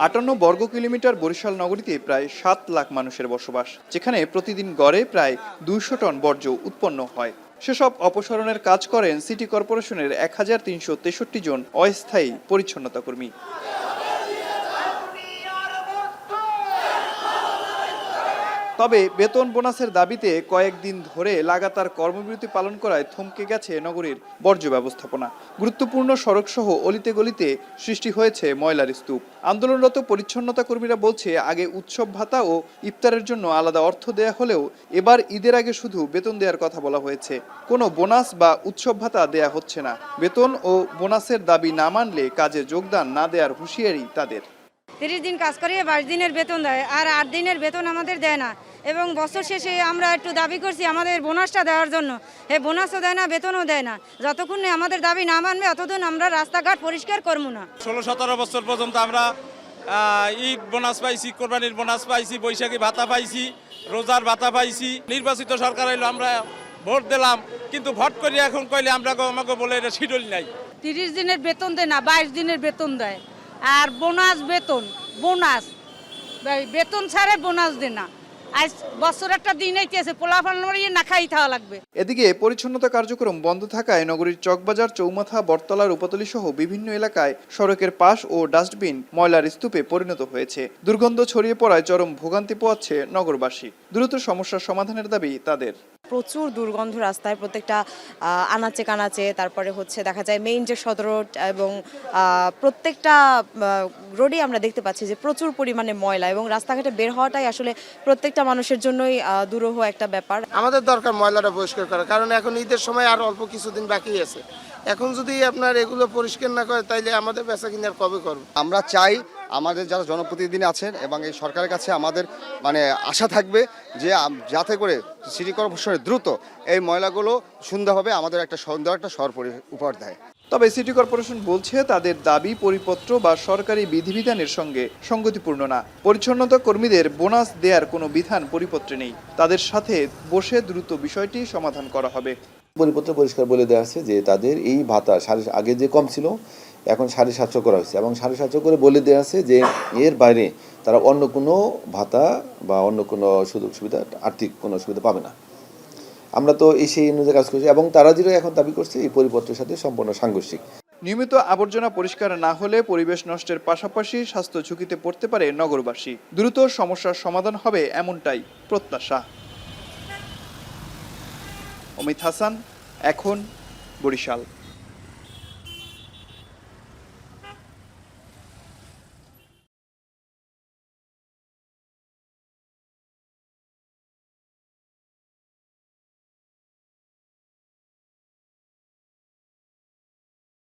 58 বর্গ কিলোমিটার বরিশাল নগরীতে প্রায় 7 লাখ মানুষের বসবাস, যেখানে প্রতিদিন গড়ে প্রায় 200 টন বর্জ্য উৎপন্ন হয়। সেসব অপসারণের কাজ করেন সিটি কর্পোরেশনের 1363 জন অস্থায়ী পরিচ্ছন্নতা কর্মী। তবে বেতন বোনাসের দাবিতে কয়েকদিন ধরে লাগাতার কর্মবিরতি পালন করায় থমকে গেছে নগরীর বর্জ্য ব্যবস্থাপনা। গুরুত্বপূর্ণ সড়কসহ অলিতে গলিতে সৃষ্টি হয়েছে ময়লার স্তূপ। আন্দোলনরত পরিচ্ছন্নতা কর্মীরা বলছে, আগে উৎসব ভাতা ও ইফতারের জন্য আলাদা অর্থ দেয়া হলেও এবার ঈদের আগে শুধু বেতন দেওয়ার কথা বলা হয়েছে। কোনো বোনাস বা উৎসব ভাতা দেয়া হচ্ছে না। বেতন ও বোনাসের দাবি না মানলে কাজে যোগদান না দেওয়ার হুঁশিয়ারি তাদের। 30 দিন কাজ করিয়ে 22 দিনের বেতন দেয়, আর 8 দিনের বেতন আমাদের দেয় না। এবং বছর শেষে আমরা একটু দাবি করছি আমাদের বোনাসটা দেওয়ার জন্য। বোনাসও দেয় না, বেতনও দেয় না। যতক্ষণ আমাদের দাবি না মানবে ততদিন আমরা রাস্তাঘাট পরিষ্কার করবো না। 16-17 বছর পর্যন্ত আমরা ঈদ বোনাস পাইছি, কোরবানির বোনাস পাইছি, বৈশাখী ভাতা পাইছি, রোজার ভাতা পাইছি। নির্বাচিত সরকার এলো, আমরা ভোট দিলাম, কিন্তু ভোট করি এখন কইলে আমরা আমাকে বলে এটা শিডিউল নাই। 30 দিনের বেতন দেয় না, 22 দিনের বেতন দেয়। আর বোনাস বেতন ছাড়ে বোনাস দেয় না। আজ বছর একটা দিন আইতেছে, পোলাপান মরিয়ে না খাই খাওয়া লাগবে। এদিকে পরিচ্ছন্নতা কার্যক্রম বন্ধ থাকায় নগরীর চকবাজার, চৌমাথা, বটতলা, রূপাতলী সহ বিভিন্ন এলাকায় সড়কের পাশ ও ডাস্টবিন ময়লার স্তূপে পরিণত হয়েছে। দুর্গন্ধ ছড়িয়ে পড়ায় চরম ভোগান্তি পোয়াচ্ছে নগরবাসী। দ্রুত সমস্যার সমাধানের দাবি তাদের। প্রচুর দুর্গন্ধ রাস্তায়, প্রত্যেকটা আনাচে কানাচে, তারপরে দেখা যায় মেইন যে সদর রোড এবং প্রত্যেকটা রোডে আমরা দেখতে পাচ্ছি যে প্রচুর পরিমাণে ময়লা, এবং রাস্তাঘাটে বের হওয়াটাই আসলে প্রত্যেকটা মানুষের জন্যই দুরূহ একটা ব্যাপার। আমাদের দরকার ময়লাটা পরিষ্কার করা, কারণ এখন ঈদের সময় আর অল্প কিছুদিন বাকি আছে। এখন যদি আপনার এগুলো পরিষ্কার না করে তাইলে আমাদের বেচা কিনে আর কবে করব? আমরা চাই আমাদের যারা জনপ্রতিনিধি আছেন এবং এই সরকারের কাছে আমাদের আশা থাকবে যে যাতে করে সিটি কর্পোরেশনের দ্রুত এই ময়লাগুলো সুন্দরভাবে আমাদের একটা সুন্দর একটা শহর উপহার দেয়। তবে সিটি কর্পোরেশন বলছে, তাদের দাবি পরিপত্র বা সরকারি বিধিবিধানের সঙ্গে সঙ্গতিপূর্ণ না। পরিচ্ছন্নতা কর্মীদের বোনাস দেওয়ার কোনো বিধান পরিপত্রে নেই। তাদের সাথে বসে দ্রুত বিষয়টি সমাধান করা হবে। পরিপত্র পরিষ্কার বলে দেওয়া আছে যে তাদের এই ভাতা আগে যে কম ছিল এখন 750 করা হয়েছে, এবং 750 করে বলে দেওয়া আছে যে এর বাইরে তারা অন্য কোনো ভাতা বা অন্য কোনো সুযোগ সুবিধা, আর্থিক কোনো সুবিধা পাবে না। আমরা তো সেই অনুযায়ী কাজ করছি, এবং তারা যেটা এখন দাবি করছে এই পরিপত্রের সাথে সম্পূর্ণ সাংঘর্ষিক। নিয়মিত আবর্জনা পরিষ্কার না হলে পরিবেশ নষ্টের পাশাপাশি স্বাস্থ্য ঝুঁকিতে পড়তে পারে নগরবাসী। দ্রুত সমস্যার সমাধান হবে এমনটাই প্রত্যাশা। অমিত হাসান, এখন, বরিশাল।